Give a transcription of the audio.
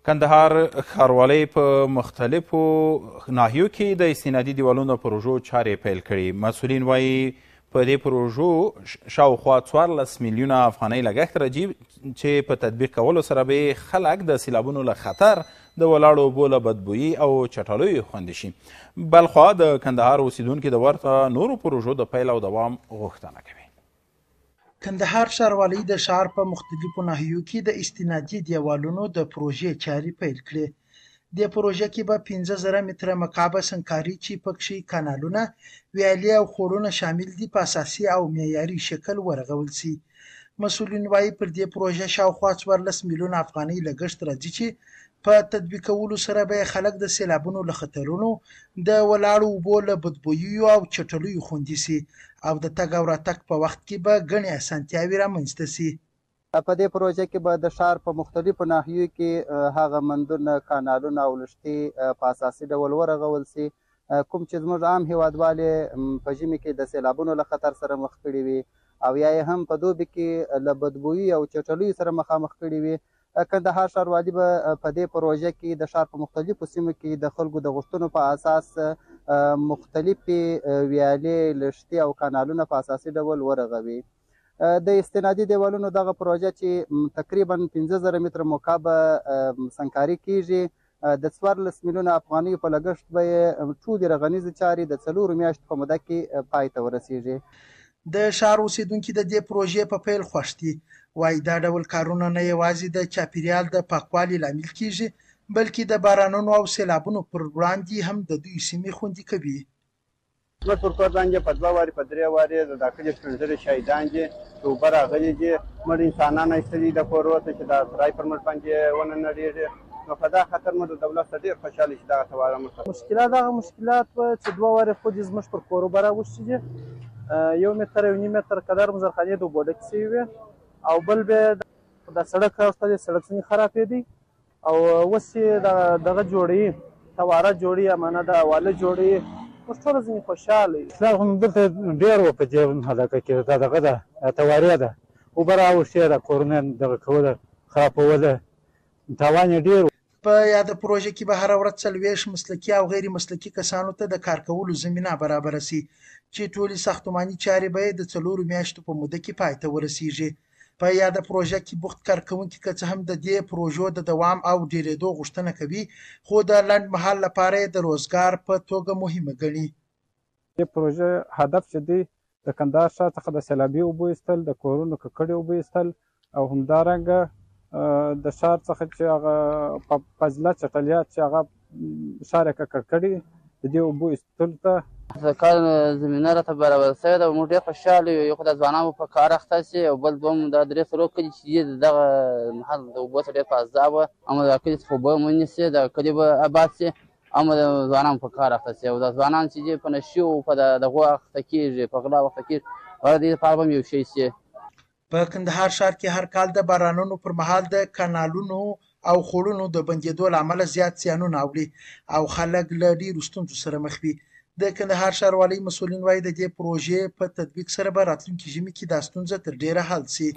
کندهار ښاروالۍ په مختلفو ناحیو کې د استنادي دیوالونو پروژو چارې پیل کړي. مسؤلین وایي په دې پروژو شاوخوا 14 میلیونه افغانۍ لګښت راځي چې په تطبیق کولو سره به خلک د سیلابونو له خطر د ولاړو اوبو له بدبویي او چټلیو خوندي شي. بلخوا د کندهار اوسیدونکي د ورته نورو پروژو د پیل او دوام غوښتنه کوي. کندهار ښاروالۍ د ښار په مختلفو ناحیو کې د استنادي دیوالونو د پروژې چارې پیل کړې. د پروژې کې به 15,000 متره مکعب سنګکاري چې پکې کانالونه، ویالې او خوړونه شامل دي په اساسي او معیاري شکل ورغول شي. مسؤلین وایي پر دې پروژې شاوخوا 14 میلیونه افغانۍ لګښت راځي چې په تطبیقولو سره به خلک د سیلابونو له خطرونو، د ولاړو اوبو له بدبویو او چټلیو خوندي شي او د تګ او راتګ په وخت کې به ګڼې اسانتیاوې رامنځته شي. په دې پروژه کې به د ښار په مختلفو ناحیو کې هغه مندونه، کانالونه او لښتې په اساسي ډول ورغول شي، کوم چې زموږ عام هیوادوالې په ژمي کې د سیلابونو له خطر سره مخ کړي وي او یا یې هم په دوبي کې له بدبویي او چټلیو سره مخامخ کړي وي. کندهار ښاروالي به په دې پروژه کې د ښار په مختلفو سیمو کې د خلکو د غوښتنو په اساس مختلفې ویالې، لښتې او کانالونه په اساسي ډول ورغوي. د استنادي دیوالونو دغه پروژه چې تقریبا 15,000 متره مکعب سنګکاري کیږي، د 14 میلیونه افغانیو په لګښت به یې ټولې رغنیزې چارې د 4 میاشتو په موده کې پای ته ورسیږي. د ښار اوسیدونکي د دې پروژې په پیل خوښ دي. وایي دا ډول کارونه نه یوازې د چاپیریال د پاکوالي لامل کیږي، بلکې د بارانونو او سیلابونو پر وړاندې هم د دوی سیمې خوندي کوي. زموږ پر کور باندې په 2 وارې په 3 وارې د کلي پنځلې شهیدان دي، چې اوبه راغلي دي، مړ انسانان ایستلي د کور ورته چې د سرای پر مټ باندې ونه نړېږي. نو په دا خاطر موږ د دولت څخه ډېر خوشحاله چې دغه تواره موږ مشکلات هغه مشکلات چې 2 وارې خو دې زموږ پر کور اوبه راوښتي دي، 1 متر 1.5 متر قدر مزرخانې د اوبو ډکې شوي وي، او بل به د سړک راوښته دي، سړک ځینې خرابېدی او اوس چې دغه جوړوي، تواره جوړوي، امانه ده واله جوړوي، موږ ټوله ځینې خوشحاله یو. اصلاح خو دلته ډېر و په دې حلقه کې، دا دغه ده توارې ده، اوبه راوښتې ده، کورونه دغه کوله خرابوله، تاوان یې ډېر. په یاده پروژه کې به هره ورځ 40 مسلکي او غیر مسلکي کسانو ته د کار کولو زمینه برابره شي چې ټولې ساختماني چارې به د 4 میاشتو په موده کې پای ته ورسیږي. په یاده پروژه کې بوخت کارکوونکي که څه هم د دې پروژو د دوام او ډیرېدو غوښتنه کوي، خو د لنډ مهال لپاره یې د روزګار په توګه مهمه ګڼي. دې پروژه هدف چې دی د کندهار ښار څخه د سیلابي اوبو ایستل، د کورونو ککړې اوبه ایستل، او همدارنګه د ښار څخه چې هغه په فاضله چټلیات چې هغه ښار یې ککړ کړي، د دې اوبو ایستلو ته د کار زمینه راته برابره شوې ده. موږ ډېر خوشحاله یو، یو خو د ځوانانو په کار اخته شي، او بل دوم دا 3 کلي چې دي دغه مهال د اوبو څخه ډېر فاضله وه، اما د کلي څخه اوبه ونیسي، د کلي به آباد شي، اما د ځوانانو په کار اخته شي، او د ځوانان چې دي په نشو په دغو اخته کېږي، په غلا اخته کېږي، هغه د دې لپاره به هم یو شی شي. په کندهار ښار کې هر کال د بارانونو پر مهال د کانالونو او خوړونو د بندېدو له امله زیات زیانونه اوړي او خلک له ډېرو ستونزو سره مخ وي. د کندهار ښاروالۍ مسؤلین وایي د دې پروژې په تطبیق سره به راتلونکي ژمي کې دا ستونزه تر ډېره حل شي.